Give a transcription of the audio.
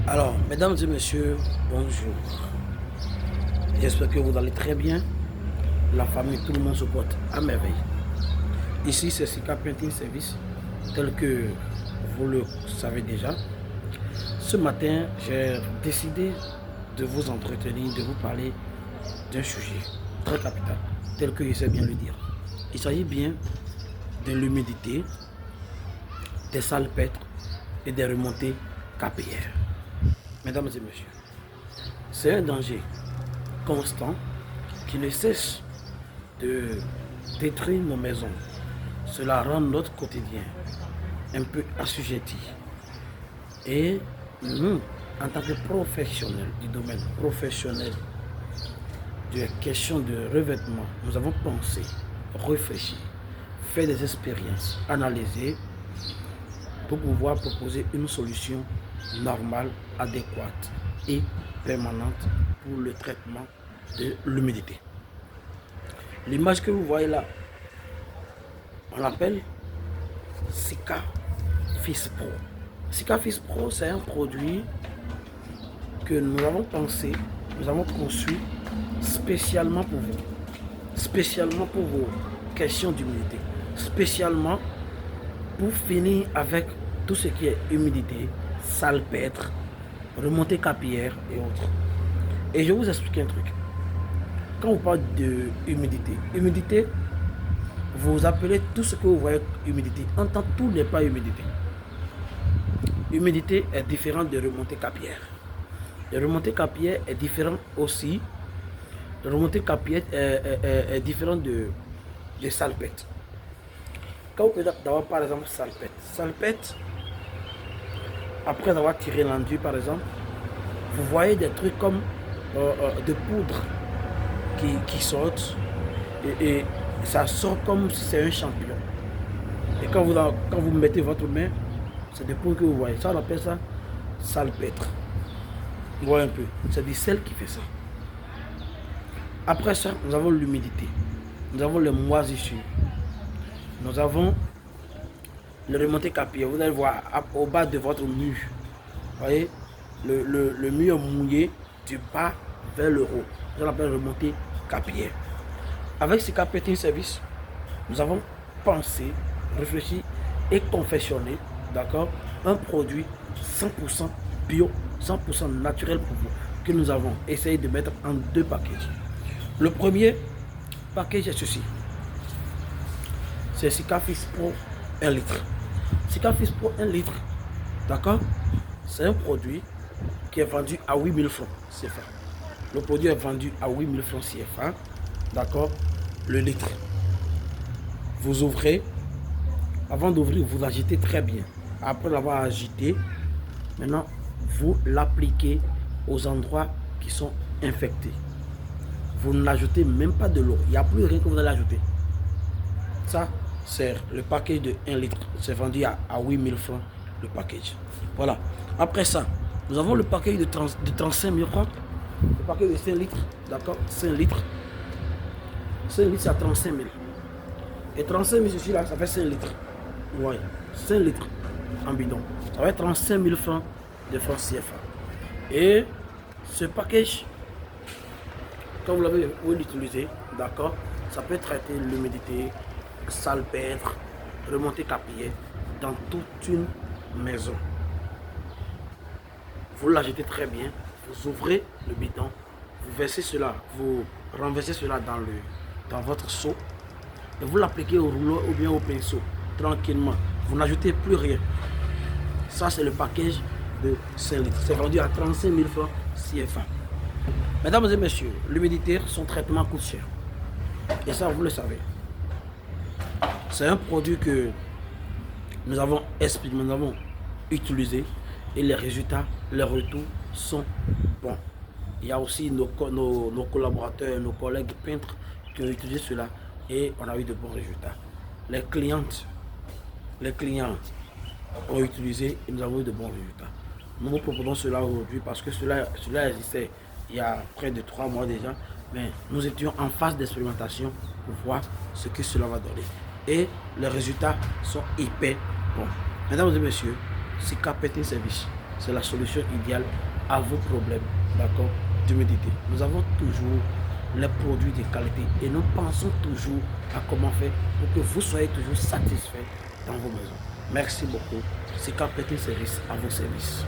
Alors, mesdames et messieurs, bonjour. J'espère que vous allez très bien. La famille, tout le monde se porte à merveille. Ici, c'est Sika Printing Service, tel que vous le savez déjà. Ce matin, j'ai décidé de vous entretenir, de vous parler d'un sujet très capital, tel que je sais bien le dire. Il s'agit bien de l'humidité, des salpêtres et des remontées capillaires. Mesdames et messieurs, c'est un danger constant qui ne cesse de détruire nos maisons. Cela rend notre quotidien un peu assujetti. Et nous, en tant que professionnels du domaine professionnel de questions de revêtement, nous avons pensé, réfléchi, fait des expériences, analysé pour pouvoir proposer une solution normale, adéquate et permanente pour le traitement de l'humidité. L'image que vous voyez là, on l'appelle Sika Fizz Pro. Sika Fizz Pro, c'est un produit que nous avons pensé, nous avons conçu spécialement pour vous, spécialement pour vos questions d'humidité, spécialement pour finir avec tout ce qui est humidité, salpêtre, remontée capillaire et autres. Et je vais vous expliquer un truc. Quand on parle de humidité, vous appelez tout ce que vous voyez humidité. En tant que tout n'est pas humidité. Humidité est différente de remontée capillaire. La remontée capillaire est différente aussi. La remontée capillaire est différente de salpêtre. Quand vous pouvez d'avoir par exemple salpêtre, après avoir tiré l'enduit par exemple, vous voyez des trucs comme de poudre qui sortent et ça sort comme si c'est un champignon. Et quand vous mettez votre main, c'est des poudres que vous voyez. Ça, on appelle ça salpêtre. Vous voyez un peu. C'est du sel qui fait ça. Après ça, nous avons l'humidité. Nous avons les moisissures. Nous avons le remontée capillaire. Vous allez voir au bas de votre mur. Vous voyez, le mur mouillé du bas vers le haut. On l'appelle remontée capillaire. Avec Sika Printing Service, nous avons pensé, réfléchi et confectionné, d'accord, un produit 100% bio, 100% naturel pour vous, que nous avons essayé de mettre en deux packages. Le premier package est ceci. C'est Sika Fizz Pro 1 litre. Sika Fizz Pro 1 litre, d'accord, c'est un produit qui est vendu à 8000 francs CFA. Le produit est vendu à 8000 francs CFA, d'accord, le litre. Vous ouvrez, avant d'ouvrir, vous agitez très bien. Après l'avoir agité, maintenant, vous l'appliquez aux endroits qui sont infectés. Vous n'ajoutez même pas de l'eau. Il n'y a plus rien que vous allez ajouter. Ça, c'est le package de 1 litre. C'est vendu à 8000 francs le package. Voilà. Après ça, nous avons le package de 35 000 francs. Le package de 5 litres. D'accord, 5 litres. 5 litres, c'est à 35 000. Et 35 000, ceci là, ça fait 5 litres. Oui, 5 litres en bidon. Ça fait 35 000 francs de francs CFA. Et ce package, quand vous l'avez utilisé, d'accord, ça peut traiter l'humidité, salpêtre, remontée capillaire dans toute une maison. Vous l'agitez très bien, vous ouvrez le bidon, vous versez cela, vous renversez cela dans votre seau et vous l'appliquez au rouleau ou bien au pinceau tranquillement. Vous n'ajoutez plus rien. Ça, c'est le package de 5 litres. C'est vendu à 35 000 francs CFA. Mesdames et messieurs, l'humidité, son traitement coûte cher. Et ça, vous le savez. C'est un produit que nous avons expliqué, nous avons utilisé et les résultats, les retours sont bons. Il y a aussi nos collaborateurs, nos collègues peintres qui ont utilisé cela et on a eu de bons résultats. Les clients ont utilisé et nous avons eu de bons résultats. Nous vous proposons cela aujourd'hui parce que cela existait il y a près de 3 mois déjà, mais nous étions en phase d'expérimentation pour voir ce que cela va donner. Et les résultats sont hyper bons. Mesdames et messieurs, Sika Printing Service, c'est la solution idéale à vos problèmes, d'accord, d'humidité. Nous avons toujours les produits de qualité et nous pensons toujours à comment faire pour que vous soyez toujours satisfait dans vos maisons. Merci beaucoup. C'est Carpentry Service à vos services.